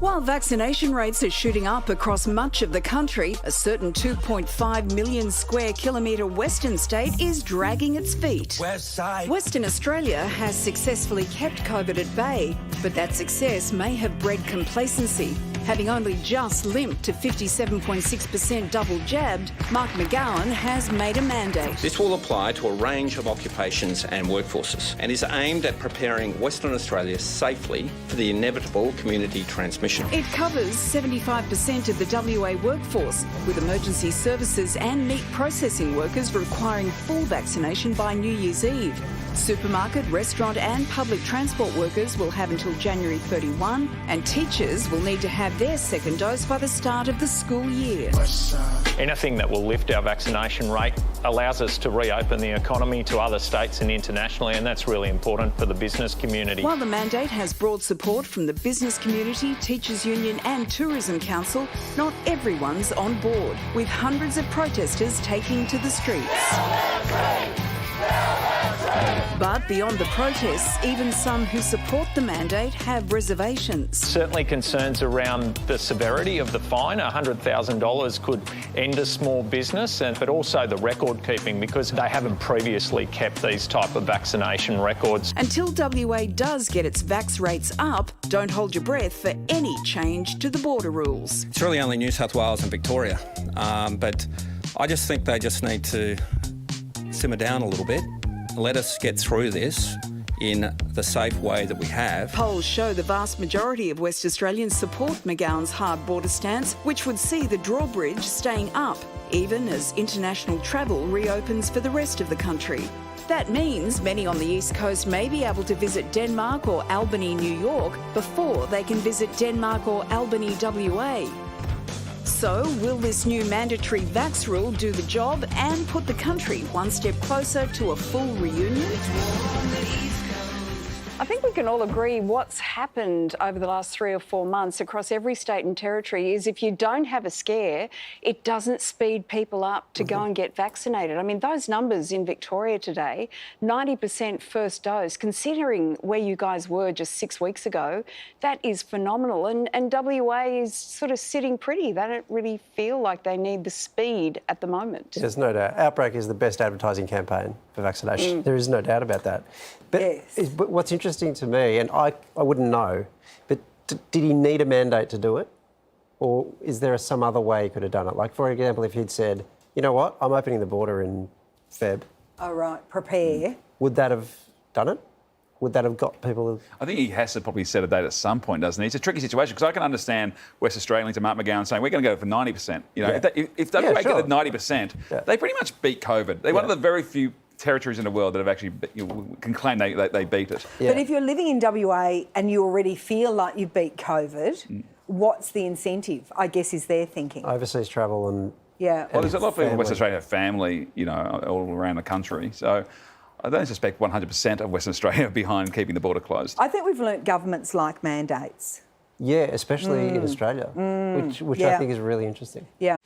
While vaccination rates are shooting up across much of the country, a certain 2.5 million square kilometre western state is dragging its feet. Western Australia has successfully kept COVID at bay, but that success may have bred complacency. Having only just limped to 57.6% double jabbed, Mark McGowan has made a mandate. This will apply to a range of occupations and workforces and is aimed at preparing Western Australia safely for the inevitable community transmission. It covers 75% of the WA workforce, with emergency services and meat processing workers requiring full vaccination by New Year's Eve. Supermarket, restaurant and public transport workers will have until January 31, and teachers will need to have their second dose by the start of the school year. Anything that will lift our vaccination rate allows us to reopen the economy to other states and internationally, and that's really important for the business community. While the mandate has broad support from the business community, Teachers Union and Tourism Council, not everyone's on board, with hundreds of protesters taking to the streets. But beyond the protests, even some who support the mandate have reservations. Certainly concerns around the severity of the fine. $100,000 could end a small business, but also the record keeping, because they haven't previously kept these type of vaccination records. Until WA does get its vax rates up, don't hold your breath for any change to the border rules. It's really only New South Wales and Victoria, but I just think they just need to simmer down a little bit. Let us get through this in the safe way that we have. Polls show the vast majority of West Australians support McGowan's hard border stance, which would see the drawbridge staying up, even as international travel reopens for the rest of the country. That means many on the East Coast may be able to visit Denmark or Albany, New York, before they can visit Denmark or Albany, WA. So, will this new mandatory vax rule do the job and put the country one step closer to a full reunion? I think we can all agree what's happened over the last 3 or 4 months across every state and territory is if you don't have a scare, it doesn't speed people up to go and get vaccinated. I mean, those numbers in Victoria today, 90% first dose, considering where you guys were just 6 weeks ago, that is phenomenal. And WA is sort of sitting pretty. They don't really feel like they need the speed at the moment. There's no doubt. Outbreak is the best advertising campaign for vaccination. There is no doubt about that. But, but what's interesting to me, and I wouldn't know, but did he need a mandate to do it? Or is there some other way he could have done it? Like, for example, if he'd said, you know what, I'm opening the border in Feb. Oh, right, prepare. Would that have done it? Would that have got people... I think he has to probably set a date at some point, doesn't he? It's a tricky situation, because I can understand West Australians and Mark McGowan saying, we're going to go for 90%. You know, if WA get at 90%, they pretty much beat COVID. They're one of the very few territories in the world that have actually can claim they beat it. But if you're living in WA and you already feel like you've beat COVID, what's the incentive, I guess, is their thinking? Overseas travel and... Yeah. Well, there's a lot of people in Western Australia have family, you know, all around the country. So I don't suspect 100% of Western Australia are behind keeping the border closed. I think we've learnt governments like mandates. Yeah, especially in Australia, which I think is really interesting. Yeah.